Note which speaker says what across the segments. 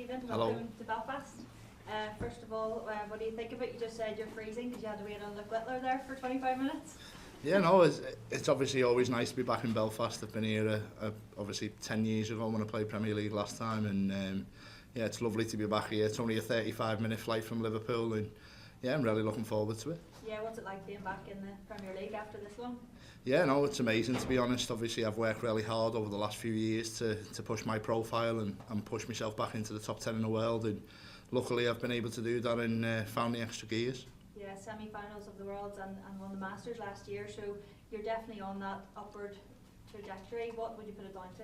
Speaker 1: Stephen.
Speaker 2: Hello.
Speaker 1: Welcome to Belfast. First of all, what do you think of it? You just said you're freezing because you had to wait on Luke Littler there for 25 minutes.
Speaker 2: Yeah, no, it's obviously always nice to be back in Belfast. I've been here obviously 10 years ago when I played Premier League last time, and yeah, it's lovely to be back here. It's only a 35-minute flight from Liverpool, and yeah, I'm really looking forward to it.
Speaker 1: Yeah, what's it like being back in the Premier League after this long?
Speaker 2: Yeah, no, it's amazing, to be honest. Obviously, I've worked really hard over the last few years to push my profile and push myself back into the top 10 in the world, and luckily I've been able to do that and found the extra gears.
Speaker 1: Yeah, semi-finals of the Worlds and won the Masters last year, so you're definitely on that upward trajectory. What would you put it down to?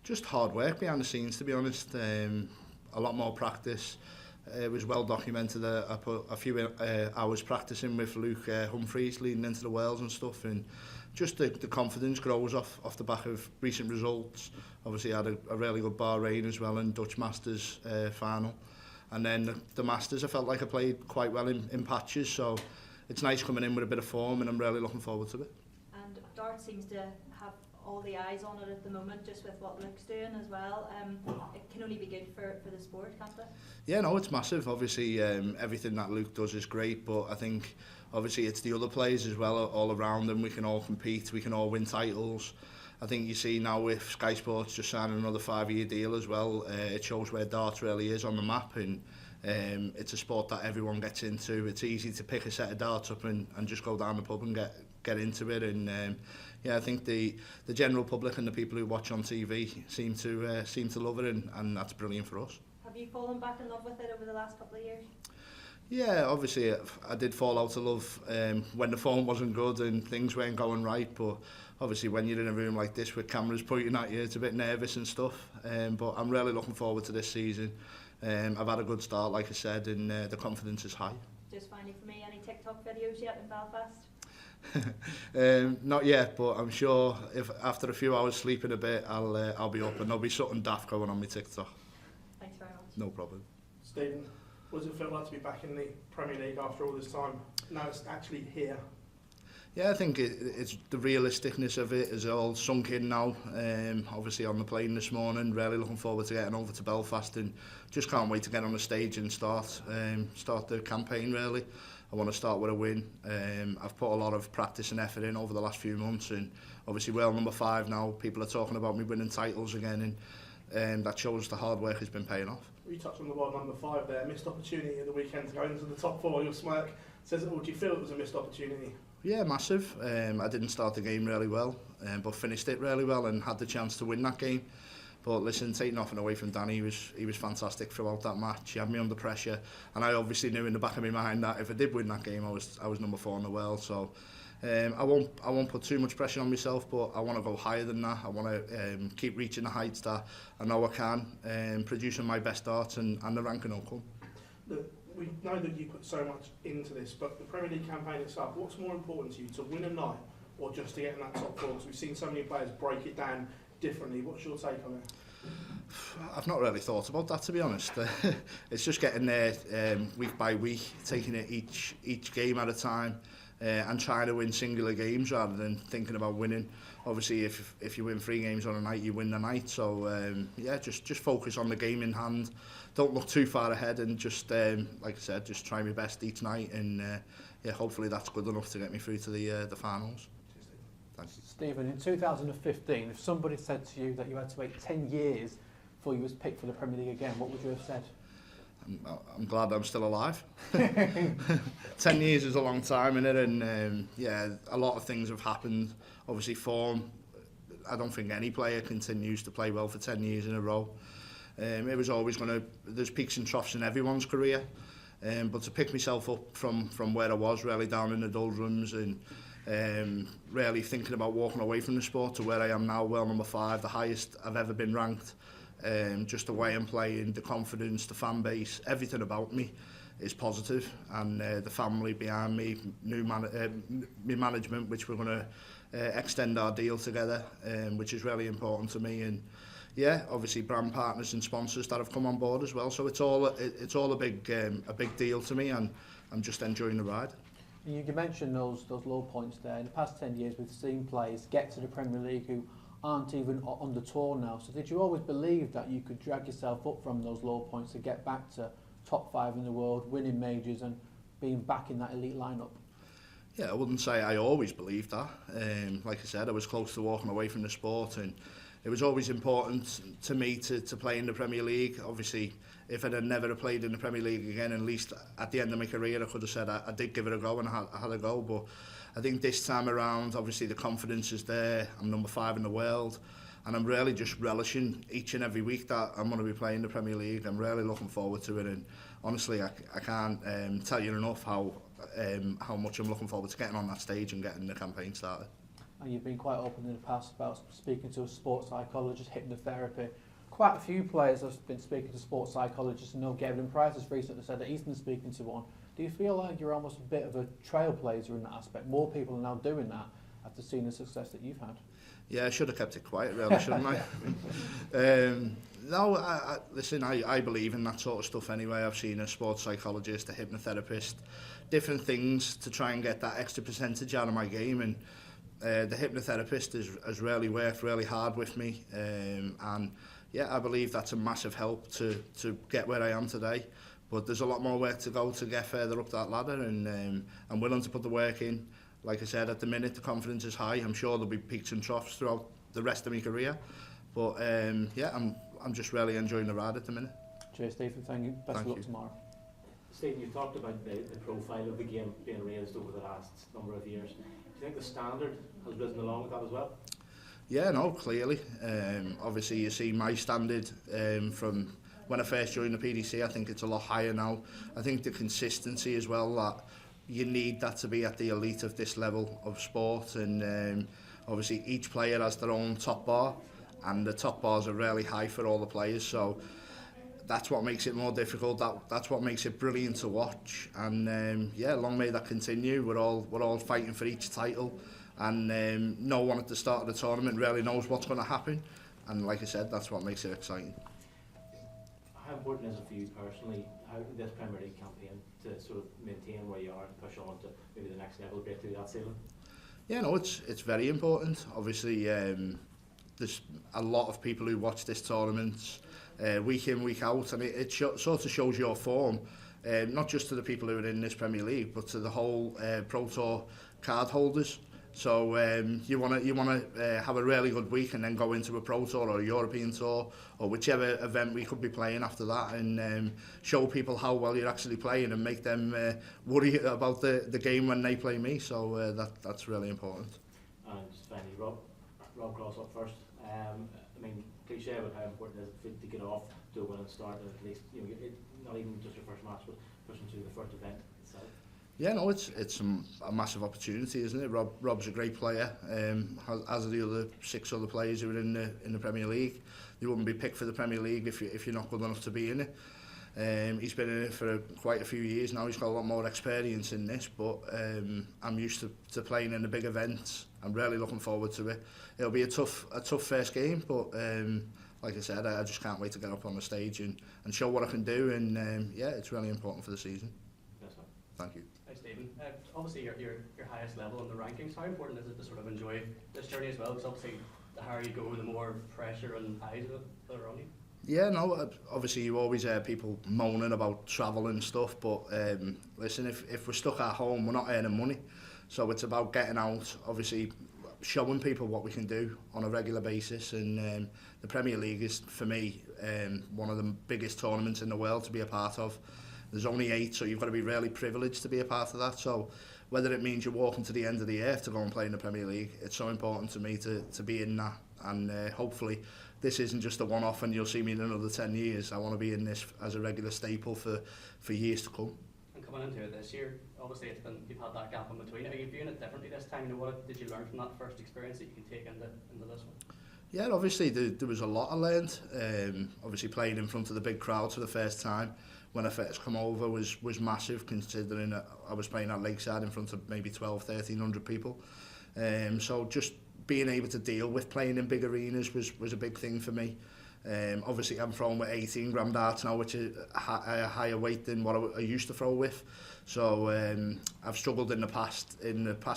Speaker 2: Just hard work behind the scenes, to be honest. A lot more practice. It was well documented. I put a few hours practicing with Luke Humphreys leading into the Wales and stuff, and just the confidence grows off the back of recent results. Obviously I had a really good Bahrain as well in Dutch Masters final, and then the Masters I felt like I played quite well in patches, so it's nice coming in with a bit of form, and I'm really looking forward to it.
Speaker 1: And Dart seems to have all the eyes on it at the moment, just with what Luke's doing as well. It can only be good for the sport, can't it?
Speaker 2: Yeah, no, it's massive. Obviously, everything that Luke does is great, but I think obviously it's the other players as well, all around them. We can all compete, we can all win titles. I think you see now with Sky Sports just signing another 5-year deal as well, it shows where darts really is on the map, and it's a sport that everyone gets into. It's easy to pick a set of darts up and just go down the pub and get into it, and yeah, I think the general public and the people who watch on TV seem to love it, and that's brilliant for us.
Speaker 1: Have you fallen back in love with it over the last couple of years?
Speaker 2: Yeah, obviously I did fall out of love when the phone wasn't good and things weren't going right, but obviously when you're in a room like this with cameras pointing at you, it's a bit nervous and stuff, but I'm really looking forward to this season. I've had a good start, like I said, and the confidence is high.
Speaker 1: Just finally for me, any TikTok videos yet in Belfast?
Speaker 2: Not yet, but I'm sure if after a few hours sleeping a bit, I'll be up and there'll be something daft going on my TikTok.
Speaker 1: Thanks very much.
Speaker 2: No problem.
Speaker 3: Stephen, what does it feel like to be back in the Premier League after all this time? Now it's actually here.
Speaker 2: Yeah, I think it's the realisticness of it is all sunk in now. Obviously on the plane this morning, really looking forward to getting over to Belfast, and just can't wait to get on the stage and start the campaign really. I want to start with a win. I've put a lot of practice and effort in over the last few months, and obviously world number 5 now, people are talking about me winning titles again, and that shows the hard work has been paying off.
Speaker 3: You touched on the world number 5 there, missed opportunity at the weekend to go into the top 4. Your smirk says it all. Do you feel it was a missed opportunity?
Speaker 2: Yeah, massive. I didn't start the game really well, but finished it really well and had the chance to win that game. But listen, taking nothing away from Danny, he was fantastic throughout that match. He had me under pressure, and I obviously knew in the back of my mind that if I did win that game, I was number 4 in the world. So I won't put too much pressure on myself, but I want to go higher than that. I want to keep reaching the heights that I know I can, producing my best darts, and the ranking will come.
Speaker 3: Look, we know that you put so much into this, but the Premier League campaign itself, what's more important to you, to win a night or just to get in that top 4? Because we've seen so many players break it down differently. What's your take on it?
Speaker 2: I've not really thought about that, to be honest. It's just getting there week by week, taking it each game at a time, and trying to win singular games rather than thinking about winning. Obviously, if you win 3 games on a night, you win the night. So yeah, just focus on the game in hand. Don't look too far ahead, and just like I said, just try my best each night, and yeah, hopefully that's good enough to get me through to the finals. Thanks.
Speaker 4: Stephen, in 2015, if somebody said to you that you had to wait 10 years before you was picked for the Premier League again, what would you have said?
Speaker 2: I'm glad I'm still alive. 10 years is a long time, innit? And yeah, a lot of things have happened. Obviously, form. I don't think any player continues to play well for 10 years in a row. It was always going to. There's peaks and troughs in everyone's career, but to pick myself up from where I was, really down in the doldrums, and really thinking about walking away from the sport to where I am now, world number 5, the highest I've ever been ranked. Just the way I'm playing, the confidence, the fan base, everything about me is positive, and the family behind me, my management, which we're going to extend our deal together, which is really important to me, and yeah, obviously brand partners and sponsors that have come on board as well. So it's all a big deal to me, and I'm just enjoying the ride.
Speaker 4: You mentioned those low points there. In the past 10 years, we've seen players get to the Premier League who aren't even on the tour now. So did you always believe that you could drag yourself up from those low points to get back to top 5 in the world, winning majors and being back in that elite lineup?
Speaker 2: Yeah, I wouldn't say I always believed that. Like I said, I was close to walking away from the sport, and it was always important to me to play in the Premier League. Obviously, if I'd have never played in the Premier League again, at least at the end of my career, I could have said I did give it a go and I had a go. But I think this time around, obviously the confidence is there. I'm number 5 in the world, and I'm really just relishing each and every week that I'm going to be playing the Premier League. I'm really looking forward to it, and honestly, I can't tell you enough how much I'm looking forward to getting on that stage and getting the campaign started.
Speaker 4: And you've been quite open in the past about speaking to a sports psychologist, hypnotherapy. Quite a few players have been speaking to sports psychologists, and Gavin Price has recently said that he's been speaking to one. Do you feel like you're almost a bit of a trailblazer in that aspect? More people are now doing that after seeing the success that you've had.
Speaker 2: Yeah, I should have kept it quiet, really, shouldn't I? No, listen, I believe in that sort of stuff anyway. I've seen a sports psychologist, a hypnotherapist, different things to try and get that extra percentage out of my game, and the hypnotherapist has really worked really hard with me, and yeah, I believe that's a massive help to get where I am today. But there's a lot more work to go to get further up that ladder, and I'm willing to put the work in. Like I said, at the minute the confidence is high. I'm sure there'll be peaks and troughs throughout the rest of my career, but yeah, I'm just really enjoying the ride at the minute.
Speaker 4: Cheers, Stephen. Thank you. Best of luck tomorrow.
Speaker 5: Stephen, you talked about the profile of the game being raised over the last number of years. Do you think the standard has risen along with that as well?
Speaker 2: Yeah, no, clearly. Obviously, you see my standard from when I first joined the PDC. I think it's a lot higher now. I think the consistency as well, that you need that to be at the elite of this level of sport, and obviously each player has their own top bar, and the top bars are really high for all the players, so that's what makes it more difficult. That's what makes it brilliant to watch, and yeah, long may that continue. We're all fighting for each title, and no one at the start of the tournament really knows what's going to happen, and like I said, that's what makes it exciting.
Speaker 5: How important is it for you personally, how this Premier League campaign, to sort of maintain where you are and push on to maybe the next level, break through that ceiling?
Speaker 2: Yeah, no, it's very important. Obviously, there's a lot of people who watch this tournament week in, week out, and it sort of shows your form, not just to the people who are in this Premier League, but to the whole Pro Tour card holders. So you want to have a really good week and then go into a Pro Tour or a European Tour or whichever event we could be playing after that, and show people how well you're actually playing and make them worry about the game when they play me. So that's really important.
Speaker 5: And just finally, Rob Cross up first. I mean, cliche about how important it is to get off to a winning start, and at least, you know, not even just your first match, but pushing through the first event itself.
Speaker 2: Yeah, no, it's a massive opportunity, isn't it? Rob's a great player, as are the other 6 other players who are in the Premier League. You wouldn't be picked for the Premier League if you're not good enough to be in it. He's been in it for quite a few years now. He's got a lot more experience in this, but I'm used to playing in the big events. I'm really looking forward to it. It'll be a tough first game, but like I said, I just can't wait to get up on the stage and show what I can do. And yeah, it's really important for the season.
Speaker 5: Yes, sir.
Speaker 2: Thank you.
Speaker 6: Hi Stephen. Obviously your highest level in the rankings. How important is it to sort of enjoy this journey as well? Because obviously the higher you go, the more pressure and eyes that are on you.
Speaker 2: Yeah, no, obviously you always hear people moaning about travel and stuff, but listen, if we're stuck at home, we're not earning money. So it's about getting out, obviously showing people what we can do on a regular basis, and the Premier League is, for me, one of the biggest tournaments in the world to be a part of. There's only 8, so you've got to be really privileged to be a part of that. So whether it means you're walking to the end of the earth to go and play in the Premier League, it's so important to me to be in that, and hopefully this isn't just a one-off and you'll see me in another 10 years. I want to be in this as a regular staple for years to come.
Speaker 6: And coming into it this year, obviously you've had that gap in between. Are you viewing it differently this time? You know, what did you learn from that first experience that you can take into this one?
Speaker 2: Yeah, obviously there was a lot I learned. Obviously playing in front of the big crowd for the first time when I first come over was massive, considering that I was playing at Lakeside in front of maybe 1,200-1,300 people. So just being able to deal with playing in big arenas was a big thing for me. Obviously I'm throwing with 18 gram darts now, which is a higher weight than what I used to throw with. So I've struggled in the past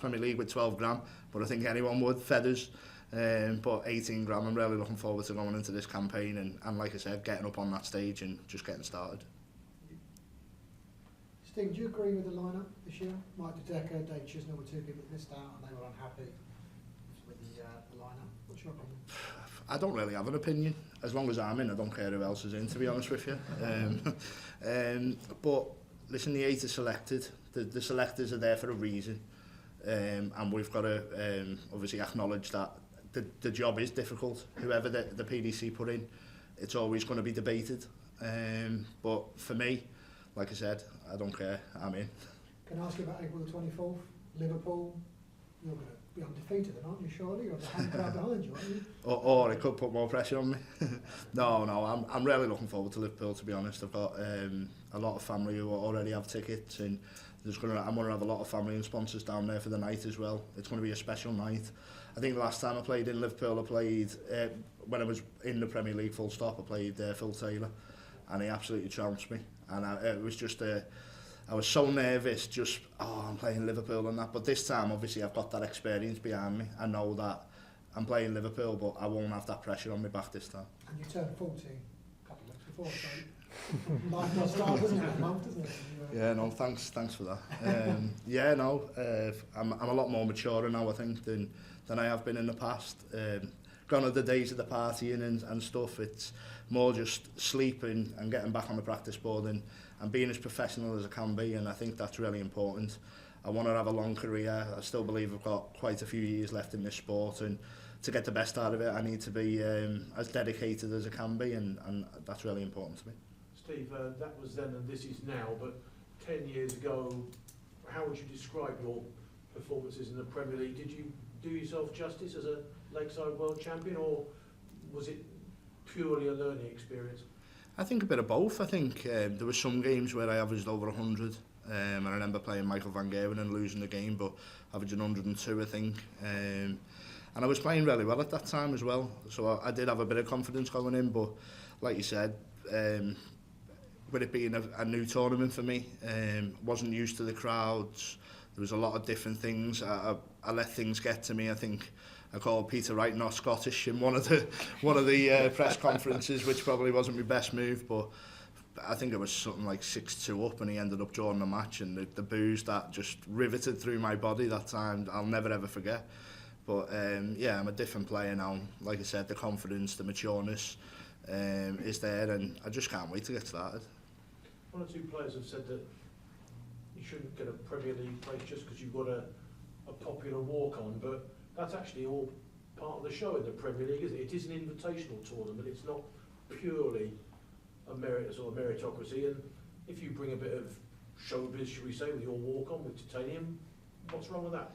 Speaker 2: Premier League with 12 gram, but I think anyone would, feathers. But 18 grand, I'm really looking forward to going into this campaign and like I said, getting up on that stage and just getting started.
Speaker 7: Steve, do you agree with the lineup this year? Mike Dedeker, Dave Chisnell were two people that missed out and they were unhappy with the lineup. What's your opinion?
Speaker 2: I don't really have an opinion. As long as I'm in, I don't care who else is in, to be honest with you. But listen, the 8 are selected. The selectors are there for a reason. And we've got to obviously acknowledge that the job is difficult. Whoever the PDC put in, it's always going to be debated. But for me, like I said, I don't care. I'm in.
Speaker 7: Can I ask you about April the 24th? Liverpool, you're going to be undefeated, aren't you, surely? You're the hand crowd behind you, aren't you?
Speaker 2: Or it could put more pressure on me. No, I'm really looking forward to Liverpool, to be honest. I've got a lot of family who already have tickets, and I'm going to have a lot of family and sponsors down there for the night as well. It's going to be a special night. I think the last time I played in Liverpool, I played, when I was in the Premier League full stop, I played Phil Taylor, and he absolutely trounced me. And it was just I was so nervous, I'm playing Liverpool and that. But this time, obviously, I've got that experience behind me. I know that I'm playing Liverpool, but I won't have that pressure on me back this time.
Speaker 7: And you turned 40 a couple of weeks before, so life does start, doesn't it? A month, doesn't it?
Speaker 2: Yeah, no, thanks for that. I'm a lot more mature now, I think, than I have been in the past. Gone are the days of the partying and stuff. It's more just sleeping and getting back on the practice board and being as professional as I can be, and I think that's really important. I want to have a long career. I still believe I've got quite a few years left in this sport, and to get the best out of it, I need to be as dedicated as I can be, and that's really important to me.
Speaker 8: Steve, that was then and this is now, but 10 years ago, how would you describe your performances in the Premier League? Did you do yourself justice as a Lakeside World Champion, or was it purely a learning experience?
Speaker 2: I think a bit of both. I think there were some games where I averaged over 100. I remember playing Michael van Gerwen and losing the game, but averaging 102, I think. And I was playing really well at that time as well, so I did have a bit of confidence going in. But like you said, with it being a new tournament for me, wasn't used to the crowds. There was a lot of different things. I let things get to me. I think I called Peter Wright not Scottish in one of the press conferences, which probably wasn't my best move, but I think it was something like 6-2 up, and he ended up drawing the match, and the boos that just riveted through my body that time, I'll never ever forget. But yeah, I'm a different player now. Like I said, the confidence, the matureness is there, and I just can't wait to get started.
Speaker 8: One or two players have said that you shouldn't get a Premier League place just because you've got a popular walk-on, but that's actually all part of the show in the Premier League, isn't it? It is an invitational tournament. It's not purely a meritocracy. And if you bring a bit of showbiz, should we say, with your walk-on with titanium, what's wrong with that?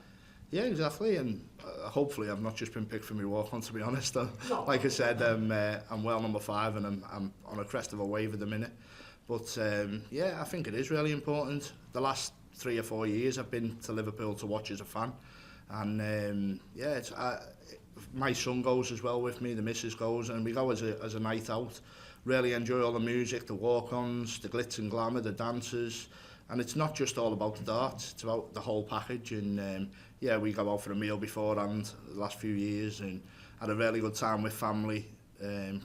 Speaker 2: Yeah, exactly. And hopefully I've not just been picked for my walk-on, to be honest.
Speaker 8: No.
Speaker 2: Like I said, I'm well number 5, and I'm on a crest of a wave at the minute. But yeah, I think it is really important. The last 3 or 4 years I've been to Liverpool to watch as a fan. And yeah, my son goes as well with me, the missus goes, and we go as a night out. Really enjoy all the music, the walk-ons, the glitz and glamour, the dancers. And it's not just all about the darts, it's about the whole package. And yeah, we go out for a meal beforehand the last few years and had a really good time with family,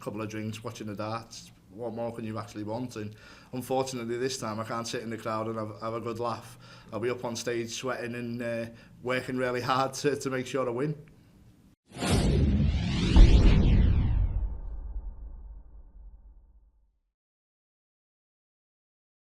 Speaker 2: couple of drinks, watching the darts. What more can you actually want? And unfortunately this time I can't sit in the crowd and have a good laugh. I'll be up on stage sweating and working really hard to make sure I win.